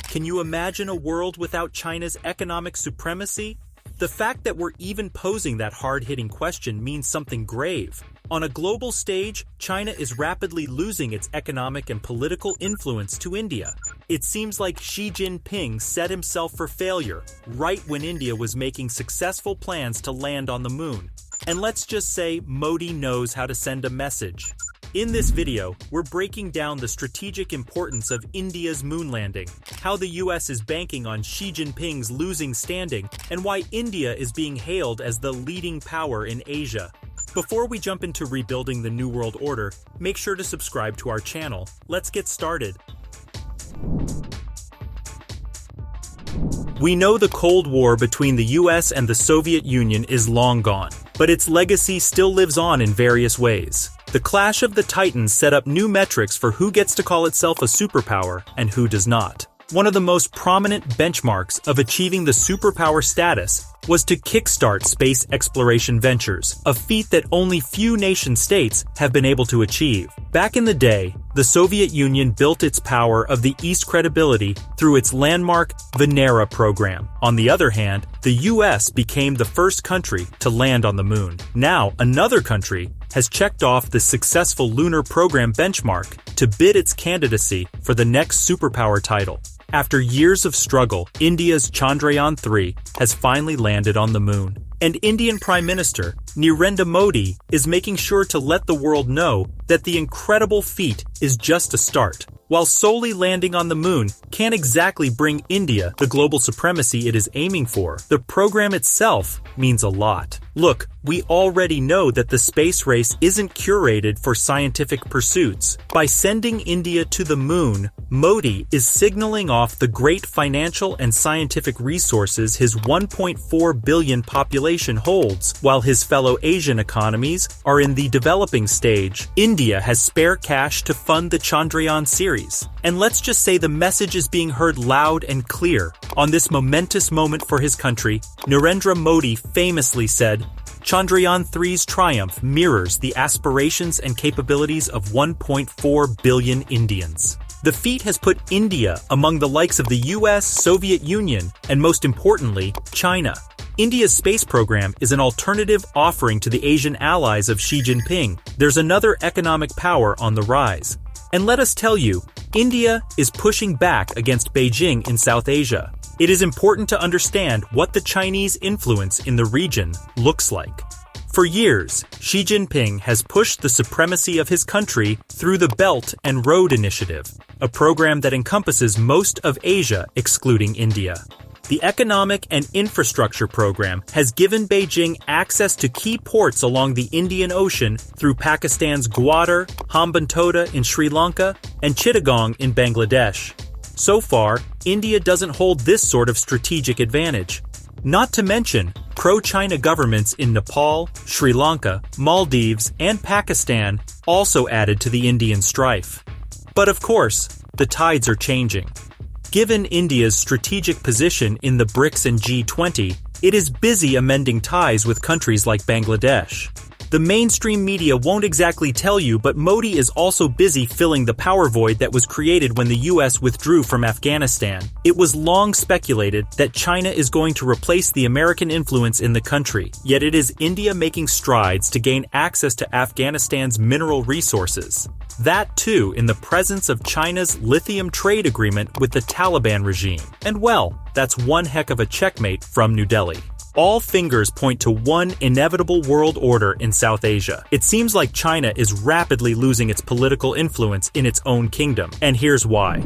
Can you imagine a world without China's economic supremacy? The fact that we're even posing that hard-hitting question means something grave. On a global stage, China is rapidly losing its economic and political influence to India. It seems like Xi Jinping set himself for failure right when India was making successful plans to land on the moon. And let's just say Modi knows how to send a message. In this video, we're breaking down the strategic importance of India's moon landing, how the US is banking on Xi Jinping's losing standing, and why India is being hailed as the leading power in Asia. Before we jump into rebuilding the New World Order, make sure to subscribe to our channel. Let's get started. We know the Cold War between the US and the Soviet Union is long gone, but its legacy still lives on in various ways. The clash of the titans set up new metrics for who gets to call itself a superpower and who does not. One of the most prominent benchmarks of achieving the superpower status was to kickstart space exploration ventures, a feat that only few nation-states have been able to achieve. Back in the day, the Soviet Union built its power of the East credibility through its landmark Venera program. On the other hand, the US became the first country to land on the moon. Now, another country has checked off the successful lunar program benchmark to bid its candidacy for the next superpower title. After years of struggle, India's Chandrayaan 3 has finally landed on the moon. And Indian Prime Minister Narendra Modi is making sure to let the world know that the incredible feat is just a start. While solely landing on the moon can't exactly bring India the global supremacy it is aiming for, the program itself means a lot. Look, we already know that the space race isn't curated for scientific pursuits. By sending India to the moon, Modi is signaling off the great financial and scientific resources his 1.4 billion population holds. While his fellow Asian economies are in the developing stage, India has spare cash to fund the Chandrayaan series. And let's just say the message is being heard loud and clear. On this momentous moment for his country, Narendra Modi famously said, "Chandrayaan 3's triumph mirrors the aspirations and capabilities of 1.4 billion Indians." The feat has put India among the likes of the US, Soviet Union, and most importantly, China. India's space program is an alternative offering to the Asian allies of Xi Jinping. There's another economic power on the rise. And let us tell you, India is pushing back against Beijing in South Asia. It is important to understand what the Chinese influence in the region looks like. For years, Xi Jinping has pushed the supremacy of his country through the Belt and Road Initiative, a program that encompasses most of Asia excluding India. The Economic and Infrastructure Program has given Beijing access to key ports along the Indian Ocean through Pakistan's Gwadar, Hambantota in Sri Lanka, and Chittagong in Bangladesh. So far, India doesn't hold this sort of strategic advantage. Not to mention, pro-China governments in Nepal, Sri Lanka, Maldives, and Pakistan also added to the Indian strife. But of course, the tides are changing. Given India's strategic position in the BRICS and G20, it is busy amending ties with countries like Bangladesh. The mainstream media won't exactly tell you, but Modi is also busy filling the power void that was created when the US withdrew from Afghanistan. It was long speculated that China is going to replace the American influence in the country, yet it is India making strides to gain access to Afghanistan's mineral resources. That too in the presence of China's lithium trade agreement with the Taliban regime. And well, that's one heck of a checkmate from New Delhi. All fingers point to one inevitable world order in South Asia. It seems like China is rapidly losing its political influence in its own kingdom, and here's why.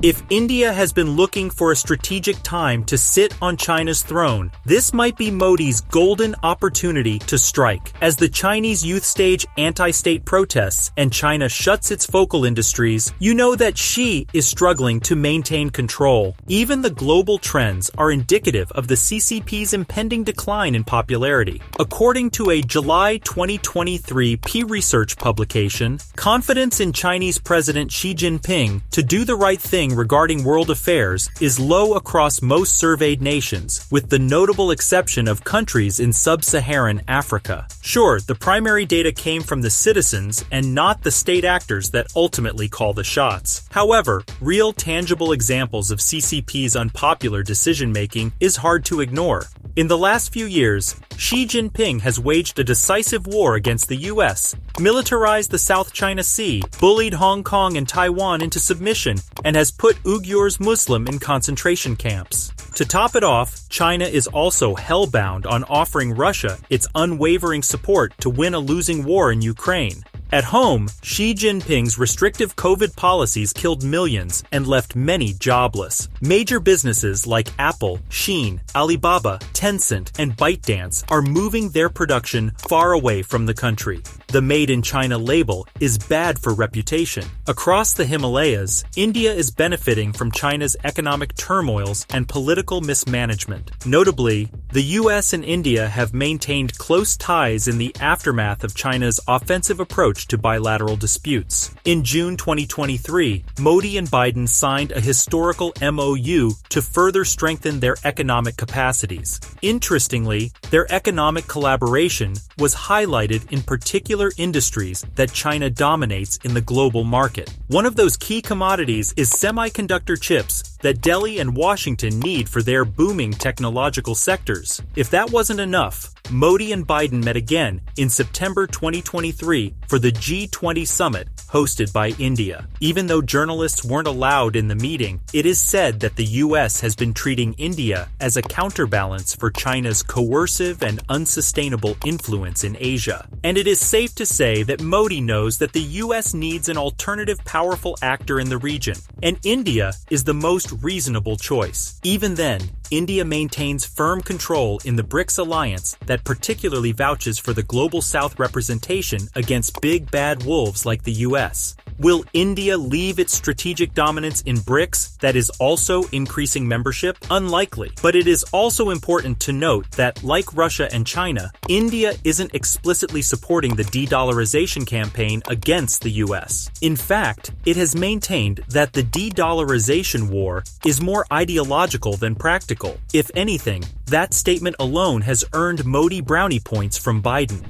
If India has been looking for a strategic time to sit on China's throne, this might be Modi's golden opportunity to strike. As the Chinese youth stage anti-state protests and China shuts its vocal industries, you know that Xi is struggling to maintain control. Even the global trends are indicative of the CCP's impending decline in popularity. According to a July 2023 Pew Research publication, confidence in Chinese President Xi Jinping to do the right thing feeling regarding world affairs is low across most surveyed nations, with the notable exception of countries in sub-Saharan Africa. Sure, the primary data came from the citizens and not the state actors that ultimately call the shots. However, real tangible examples of CCP's unpopular decision-making is hard to ignore. In the last few years, Xi Jinping has waged a decisive war against the U.S., militarized the South China Sea, bullied Hong Kong and Taiwan into submission, and has put Uyghurs Muslim in concentration camps. To top it off, China is also hellbound on offering Russia its unwavering support to win a losing war in Ukraine. At home, Xi Jinping's restrictive COVID policies killed millions and left many jobless. Major businesses like Apple, Shein, Alibaba, Tencent, and ByteDance are moving their production far away from the country. The Made in China label is bad for reputation. Across the Himalayas, India is benefiting from China's economic turmoils and political mismanagement. Notably, the US and India have maintained close ties in the aftermath of China's offensive approach to bilateral disputes. In June 2023, Modi and Biden signed a historical MOU to further strengthen their economic capacities. Interestingly, their economic collaboration was highlighted in particular industries that China dominates in the global market. One of those key commodities is semiconductor chips that Delhi and Washington need for their booming technological sectors. If that wasn't enough, Modi and Biden met again in September 2023 for the G20 summit hosted by India. Even though journalists weren't allowed in the meeting, it is said that the US has been treating India as a counterbalance for China's coercive and unsustainable influence in Asia. And it is safe to say that Modi knows that the US needs an alternative powerful actor in the region, and India is the most reasonable choice. Even then, India maintains firm control in the BRICS alliance that particularly vouches for the Global South representation against big bad wolves like the US. Will India leave its strategic dominance in BRICS that is also increasing membership? Unlikely. But it is also important to note that, like Russia and China, India isn't explicitly supporting the de-dollarization campaign against the US. In fact, it has maintained that the de-dollarization war is more ideological than practical. If anything, that statement alone has earned Modi brownie points from Biden.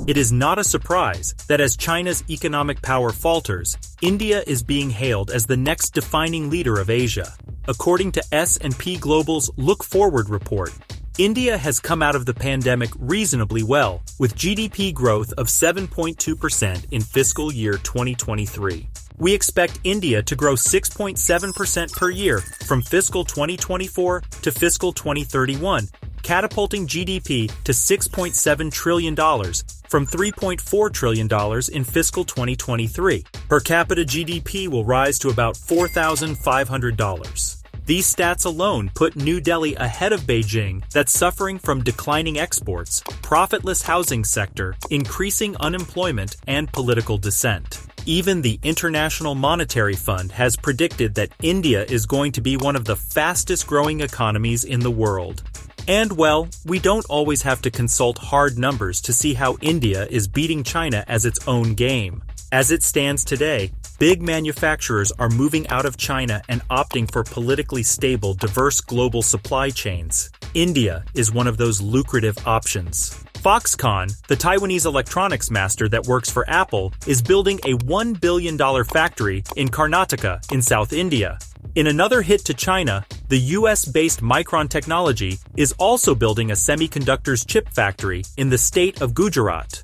It is not a surprise that as China's economic power falters, India is being hailed as the next defining leader of Asia. According to S&P Global's Look Forward report, India has come out of the pandemic reasonably well, with GDP growth of 7.2% in fiscal year 2023. We expect India to grow 6.7% per year from fiscal 2024 to fiscal 2031, catapulting GDP to $6.7 trillion from $3.4 trillion in fiscal 2023. Per capita GDP will rise to about $4,500. These stats alone put New Delhi ahead of Beijing, that's suffering from declining exports, profitless housing sector, increasing unemployment, and political dissent. Even the International Monetary Fund has predicted that India is going to be one of the fastest growing economies in the world. And well, we don't always have to consult hard numbers to see how India is beating China as its own game. As it stands today, big manufacturers are moving out of China and opting for politically stable, diverse global supply chains. India is one of those lucrative options. Foxconn, the Taiwanese electronics master that works for Apple, is building a $1 billion factory in Karnataka in South India. In another hit to China, the US-based Micron Technology is also building a semiconductors chip factory in the state of Gujarat.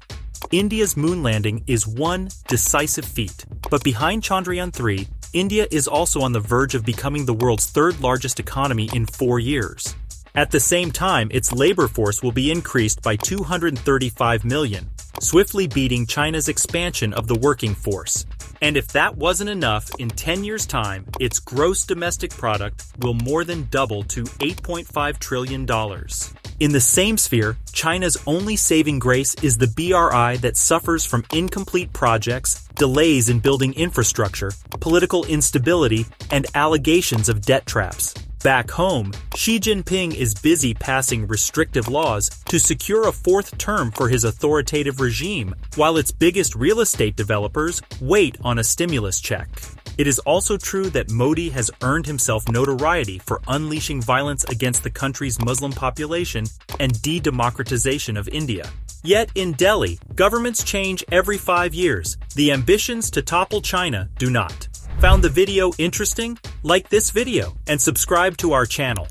India's moon landing is one decisive feat, but behind Chandrayaan 3, India is also on the verge of becoming the world's third largest economy in 4 years. At the same time, its labor force will be increased by 235 million, swiftly beating China's expansion of the working force. And if that wasn't enough, in 10 years' time, its gross domestic product will more than double to $8.5 trillion. In the same sphere, China's only saving grace is the BRI that suffers from incomplete projects, delays in building infrastructure, political instability, and allegations of debt traps. Back home, Xi Jinping is busy passing restrictive laws to secure a fourth term for his authoritative regime, while its biggest real estate developers wait on a stimulus check. It is also true that Modi has earned himself notoriety for unleashing violence against the country's Muslim population and de-democratization of India. Yet in Delhi, governments change every 5 years. The ambitions to topple China do not. Found the video interesting? Like this video and subscribe to our channel.